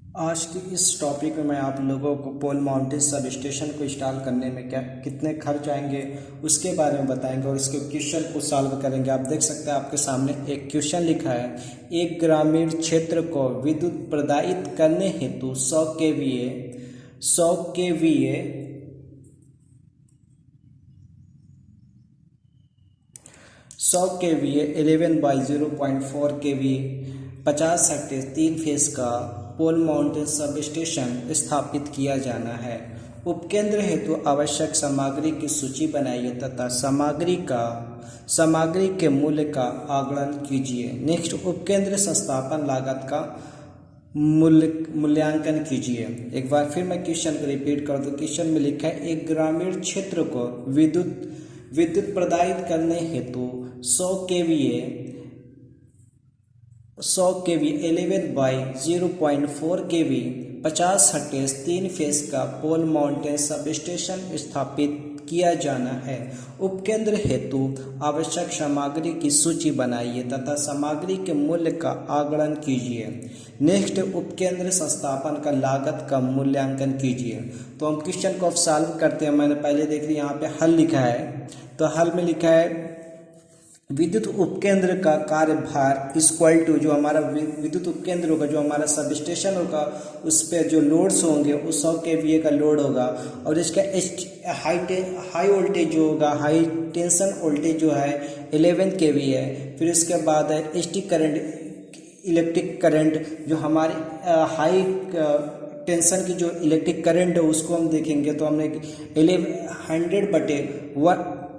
आज की इस टॉपिक में मैं आप लोगों को पोल माउंटेन सब स्टेशन को इंस्टॉल करने में कितने खर्च आएंगे उसके बारे में बताएंगे और इसके क्वेश्चन को सॉल्व करेंगे। आप देख सकते हैं आपके सामने एक क्वेश्चन लिखा है, एक ग्रामीण क्षेत्र को विद्युत प्रदायित करने हेतु 100 केवीए 11/0.4 केवीए 50 हर्ट्ज 3 फेज का पोल माउंटेन सब स्टेशन स्थापित किया जाना है। उपकेंद्र हेतु आवश्यक सामग्री की सूची बनाइए तथा सामग्री के मूल्य का आकलन कीजिए। नेक्स्ट, उपकेंद्र संस्थापन लागत का मूल्यांकन कीजिए। एक बार फिर मैं क्वेश्चन को रिपीट कर दूं। क्वेश्चन में लिखा है, एक ग्रामीण क्षेत्र को विद्युत प्रदायित करने हेतु 100 केवीए 11/0.4 केवी 50 हर्ट्ज 3 फेज का पोल माउंटेन सब स्टेशन स्थापित किया जाना है। उपकेंद्र हेतु आवश्यक सामग्री की सूची बनाइए तथा सामग्री के मूल्य का आकलन कीजिए। नेक्स्ट, उपकेंद्र संस्थापन का लागत का मूल्यांकन कीजिए। तो हम क्वेश्चन को अब सॉल्व करते हैं। मैंने पहले देख लिया, यहाँ पे हल लिखा है। तो हल में लिखा है, विद्युत उपकेंद्र का कार्यभार इक्वल टू, जो हमारा विद्युत उपकेंद्र होगा, जो हमारा सब स्टेशन होगा, उस पर जो लोड्स होंगे उस 100 केवीए का लोड होगा और इसका हाई वोल्टेज जो होगा, हाई टेंशन वोल्टेज जो है 11 केवी है। फिर इसके बाद है एसटी करंट, इलेक्ट्रिक करंट, जो हमारे हाई टेंशन की जो इलेक्ट्रिक करंट है उसको हम देखेंगे तो हमने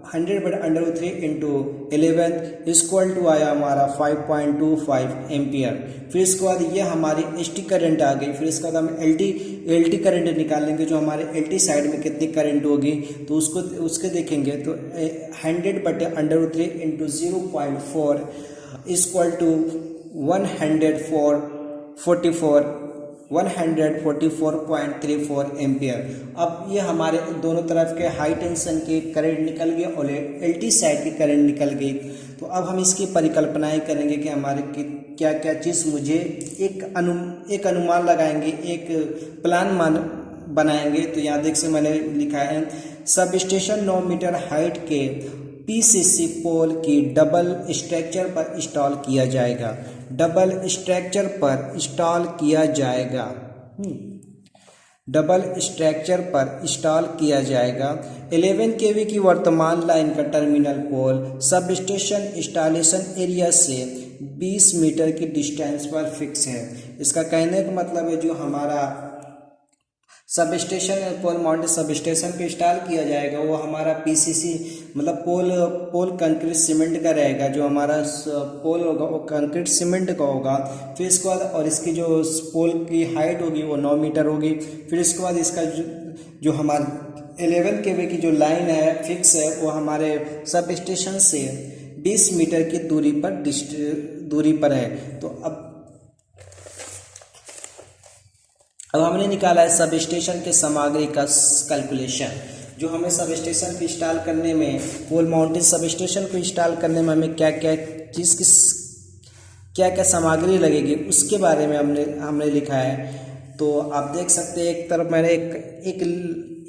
100/√3 इंटू 11 इक्वल टू आया हमारा 5.25 एम्पियर। फिर इसके बाद ये हमारी एसटी करंट आ गई। फिर इसके बाद हम एलटी करंट निकालेंगे, जो हमारे एलटी साइड में कितनी करंट होगी तो उसके देखेंगे तो 100/√3 इंटू 0.4 इक्वल टू 144.34 एम्पियर। अब ये हमारे दोनों तरफ के हाई टेंशन के करंट निकल गए और एलटी साइड की करंट निकल गई। तो अब हम इसकी परिकल्पनाएं करेंगे कि हमारे क्या क्या चीज़ मुझे एक अनुमान लगाएंगे, एक प्लान बनाएंगे। तो यहाँ देख से मैंने लिखा है, सब स्टेशन 9 मीटर हाइट के पीसीसी पोल की डबल स्ट्रक्चर पर इंस्टॉल किया जाएगा। डबल स्ट्रक्चर पर इंस्टॉल किया जाएगा 11 केवी की वर्तमान लाइन का टर्मिनल पोल सब स्टेशन इंस्टॉलेशन एरिया से 20 मीटर की डिस्टेंस पर फिक्स है। इसका कहने का मतलब है, जो हमारा सब स्टेशन पोल माउंटेन सब स्टेशन पे इंस्टॉल किया जाएगा वो हमारा पीसीसी मतलब पोल कंक्रीट सीमेंट का रहेगा। जो हमारा पोल होगा वो कंक्रीट सीमेंट का होगा। फिर इसके बाद और इसकी जो पोल की हाइट होगी वो 9 मीटर होगी। फिर इसके बाद इसका जो हमारा 11 केवी की जो लाइन है फिक्स है वो हमारे सब स्टेशन से 20 मीटर की दूरी पर है। तो अब हमने निकाला है सब स्टेशन के सामग्री का कैलकुलेशन। जो हमें सब स्टेशन को इंस्टॉल करने में, पोल माउंटेन सब स्टेशन को इंस्टॉल करने में हमें क्या क्या सामग्री लगेगी उसके बारे में हमने लिखा है। तो आप देख सकते हैं, एक तरफ मैंने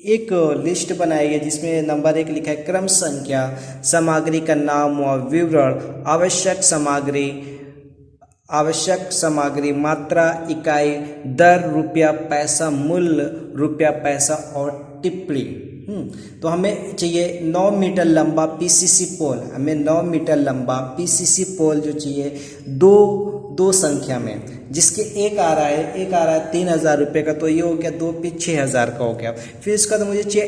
एक लिस्ट बनाई है जिसमें नंबर 1 लिखा है, क्रम संख्या, सामग्री का नाम व विवरण, आवश्यक सामग्री, मात्रा, इकाई, दर, रुपया, पैसा, मूल्य, रुपया, पैसा और टिप्पणी। तो हमें चाहिए 9 मीटर लंबा पीसीसी पोल। हमें 9 मीटर लंबा पीसीसी पोल जो चाहिए दो संख्या में, जिसके एक आ रहा है 3000 रुपये का। तो ये हो गया 2 पीस 6000 का हो गया। फिर इसका तो मुझे चाहिए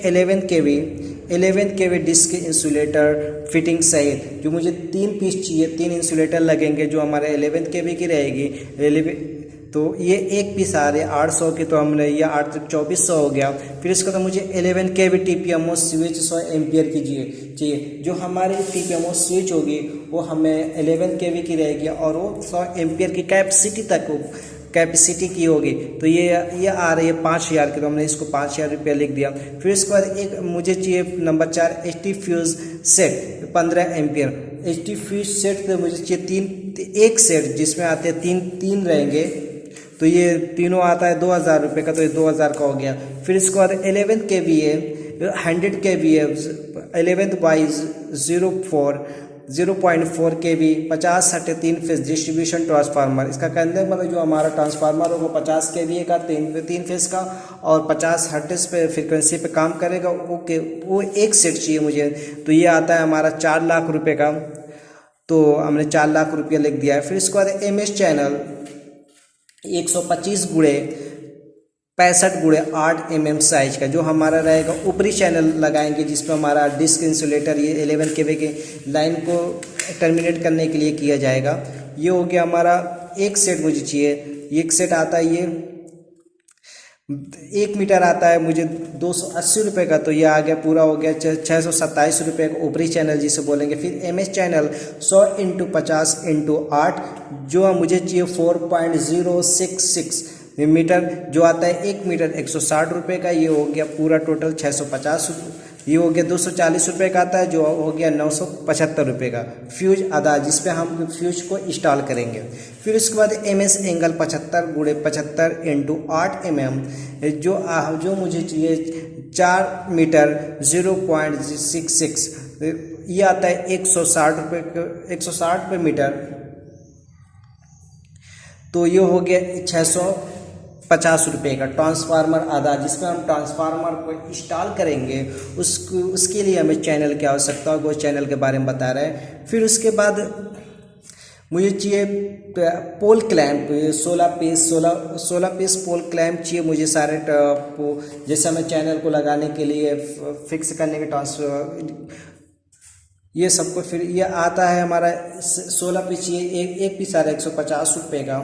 11 केवी डिस्क इंसुलेटर फिटिंग सहित, जो मुझे 3 पीस चाहिए। 3 इंसुलेटर लगेंगे जो हमारे 11 केवी की रहेगी। तो ये एक पीस आ रही है 800 की, तो हमने ये 8 तक 2400 हो गया। फिर इसका तो मुझे 11 केवी टीपीएमओ स्विच 100 एम्पियर की चाहिए। जो हमारी टीपीएमओ स्विच होगी वो हमें 11 केवी की रहेगी और वो 100 एम्पियर की कैपेसिटी की होगी। तो ये आ रही है 5000 की, तो हमने इसको 5000 रुपया लिख दिया। फिर इसके बाद एक मुझे चाहिए number 4 HT fuse set 15 ampere. HT fuse set तो मुझे चाहिए एक सेट जिसमें आते हैं तीन रहेंगे। तो तो ये तीनों आता है 2000 रुपये का, तो ये 2000 का हो गया। फिर इसके बाद 11 kVA 100 kVA 11 बाई 0.4 kV 50 हटे 3 फेज डिस्ट्रीब्यूशन ट्रांसफार्मर। इसका कहने का मतलब जो हमारा ट्रांसफार्मर होगा 50 kVA का 3 फेज का और 50 हर्ट्ज पे फ्रिक्वेंसी पे काम करेगा। ओके, वो एक सेट चाहिए मुझे। तो ये आता है हमारा 4 लाख रुपए का, तो हमने 4 लाख रुपया लिख दिया है। फिर इसके बाद MS चैनल 125 गुणे 65 गुणे 8 mm साइज का, जो हमारा रहेगा ऊपरी चैनल लगाएंगे जिसमें हमारा डिस्क इंसुलेटर ये 11 kV के लाइन को टर्मिनेट करने के लिए किया जाएगा। ये हो गया हमारा एक सेट मुझे चाहिए। एक सेट आता है ये 1 मीटर आता है मुझे 280 रुपये का, तो ये आ गया पूरा हो गया 627 रुपये का ऊपरी चैनल जिसे बोलेंगे। फिर MS चैनल 100 × 50 × 8 जो मुझे चाहिए 4.066 मीटर, जो आता है 1 मीटर 160 रुपये का। ये हो गया पूरा टोटल 650। ये हो गया 240 रुपये का आता है, जो हो गया 975 रुपये का फ्यूज आधा, जिस पे हम फ्यूज को इंस्टॉल करेंगे। फिर उसके बाद MS एंगल 75 × 75 × 8 mm जो मुझे चाहिए 4 मीटर 0.66, ये आता है 160 रुपये मीटर, तो ये हो गया 650 रुपये का ट्रांसफार्मर आधा, जिसमें हम ट्रांसफार्मर को इंस्टॉल करेंगे। उसके लिए हमें चैनल की आवश्यकता होगी, वो चैनल के बारे में बता रहे हैं। फिर उसके बाद मुझे चाहिए पोल क्लैंप 16 पीस पोल क्लैंप चाहिए मुझे सारे, जैसे हमें चैनल को लगाने के लिए फिक्स करने के ट्रांसफर ये सबको। फिर ये आता है हमारा 16 पीस चाहिए, एक पीस आ रहा है 150 रुपये का,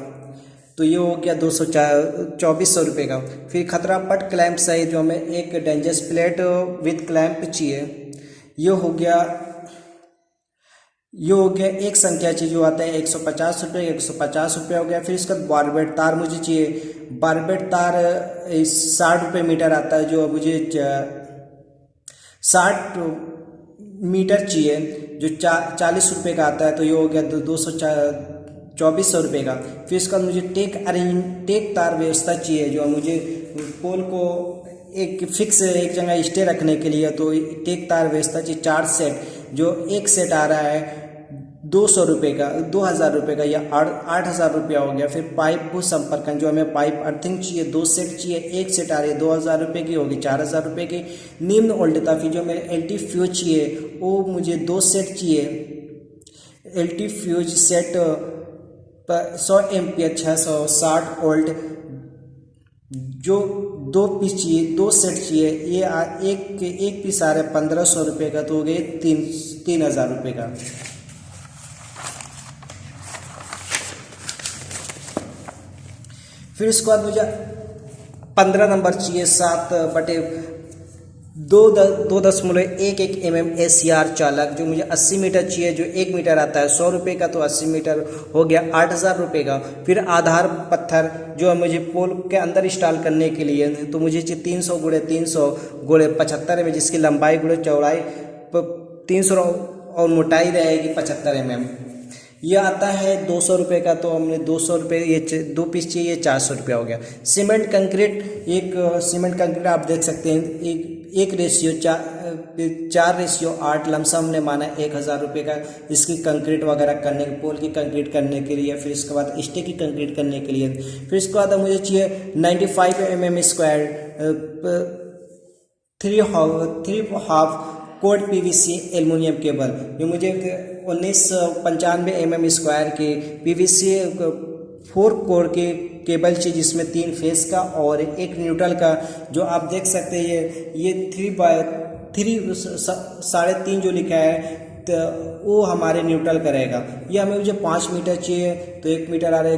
तो ये हो गया 2400 रुपये का। फिर खतरा पट क्लैंप सहित जो हमें एक डेंजर्स प्लेट विद क्लैंप चाहिए, ये हो गया एक संख्या चाहिए जो आता है 150 रुपये, 150 रुपये हो गया। फिर इसका बारबेट तार मुझे चाहिए, बारबेट तार 60 रुपये मीटर आता है, जो मुझे 60 मीटर चाहिए, जो 40 रुपये का आता है, तो ये हो गया 2400 रुपये का। फिर इसका मुझे टेक तार व्यवस्था चाहिए, जो मुझे पोल को एक फिक्स एक जगह स्टे रखने के लिए, तो टेक तार व्यवस्था चाहिए 4 सेट, जो एक सेट आ रहा है 200 रुपये का, 2000 रुपये का, या 8000 रुपया हो गया। फिर पाइप संपर्कन, जो हमें पाइप अर्थिंग चाहिए 2 सेट चाहिए, एक सेट आ रही है 2000 रुपये की, होगी 4000 रुपये की। निम्न वोल्टता फिर जो मेरे LT फ्यूज चाहिए वो मुझे 2 सेट चाहिए। LT fuse set 100 ampere 660 volt, जो 2 पीस चाहिए, 2 सेट चाहिए। ये एक पीस आ रहा है 1500 रुपये का, तो हो गए 3000 रुपये का। फिर उसके बाद मुझे 15 नंबर चाहिए 7/2.11 mm SCR चालक, जो मुझे 80 मीटर चाहिए, जो 1 मीटर आता है 100 रुपये का, तो 80 मीटर हो गया 8000 रुपये का। फिर आधार पत्थर जो मुझे पोल के अंदर इंस्टॉल करने के लिए, तो मुझे चाहिए 300 × 300 × 75 में, जिसकी लंबाई × चौड़ाई 300 और मोटाई रहेगी 75 mm। ये आता है 200 रुपये का, तो हमने 200 रुपये, ये 2 पीस चाहिए, 400 रुपया हो गया। सीमेंट कंक्रीट आप देख सकते हैं 4:8 लमसम ने माना 1000 रुपये का, इसकी कंक्रीट वगैरह करने, पोल की कंक्रीट करने के लिए। फिर इसके बाद स्टे की कंक्रीट करने के लिए। फिर इसके बाद मुझे चाहिए 95 mm square 3.5 code PVC aluminium cable, जो मुझे 1995 mm स्क्वायर की PVC 4 कोर के केबल चाहिए, जिसमें 3 फेस का और 1 न्यूट्रल का, जो आप देख सकते हैं ये 3/3 3.5 जो लिखा है, तो वो हमारे न्यूट्रल का रहेगा। ये हमें मुझे 5 मीटर चाहिए, तो 1 मीटर आ रहा है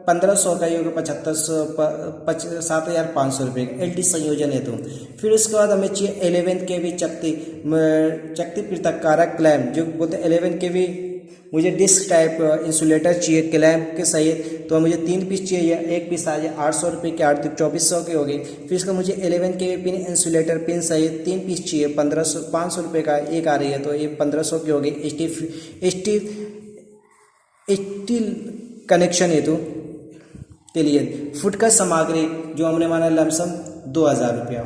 1500 का, ये होगा 7500 रुपये का LT संयोजन है। तो फिर उसके बाद हमें चाहिए 11 kV चक्ति पृथक्कारक क्लैंप, जो बोलते हैं 11 kV मुझे डिस्क टाइप इंसुलेटर चाहिए क्लैंप के सहित, तो मुझे 3 पीस चाहिए, एक पीस आ जाए 800 रुपये के, 2400 की होगी। फिर इसका मुझे 11 kV पिन इंसुलेटर पिन सहित 3 पीस चाहिए, 500 रुपये का एक आ रही है, तो ये 1500 की होगी। स्टील कनेक्शन हेतु के लिए फुटकर सामग्री जो हमने माना लमसम 2000 रुपया।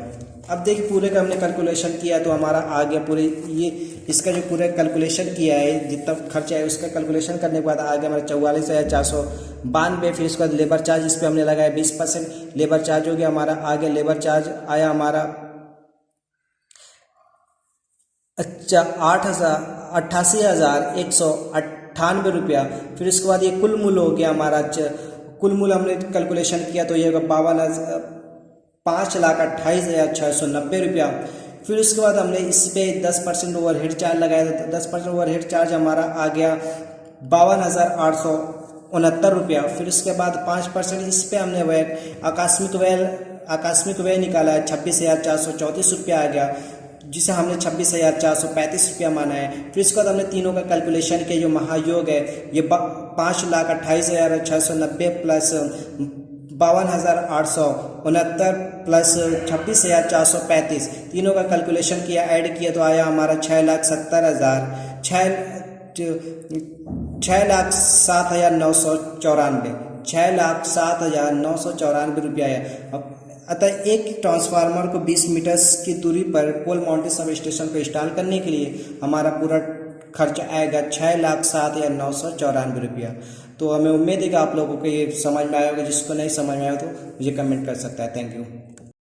अब देखिए पूरे का हमने कैलकुलेशन किया तो हमारा आ गया पूरे ये इसका जो पूरा कैलकुलेशन किया है जितना खर्चा है उसका कैलकुलेशन करने के बाद आ गया हमारा 44,492। फिर उसके बाद लेबर चार्ज इस पर हमने लगाया 20% लेबर चार्ज हो गया हमारा। आगे लेबर चार्ज आया हमारा 88,198 रुपया। फिर उसके बाद ये कुल मूल हो गया हमारा कुल मूल हमने कैलकुलेशन किया तो ये 5,28,690 रुपया। फिर उसके बाद हमने इस पे 10% ओवरहेड चार्ज लगाया तो 10% ओवरहेड चार्ज हमारा आ गया 52,869 रुपया। फिर उसके बाद 5% इस पे हमने वह आकस्मिक व्यय निकाला है 26,434 रुपया आ गया, जिसे हमने 26,435 रुपया माना है। फिर इसके बाद हमने तीनों का कैलकुलेशन किया, जो महायोग है ये 5,28,690 प्लस 52,869 प्लस 26,435 तीनों का कैलकुलेशन किया, ऐड किया तो आया हमारा 6,07,994 रुपया है। अतः एक ट्रांसफार्मर को 20 मीटर की दूरी पर पोल माउंटेड सब स्टेशन को इंस्टॉल करने के लिए हमारा पूरा खर्च आएगा 6,07,994 रुपया। तो हमें उम्मीद है कि आप लोगों को ये समझ में आया होगा। जिसको नहीं समझ में आया तो मुझे कमेंट कर सकता है। Thank you.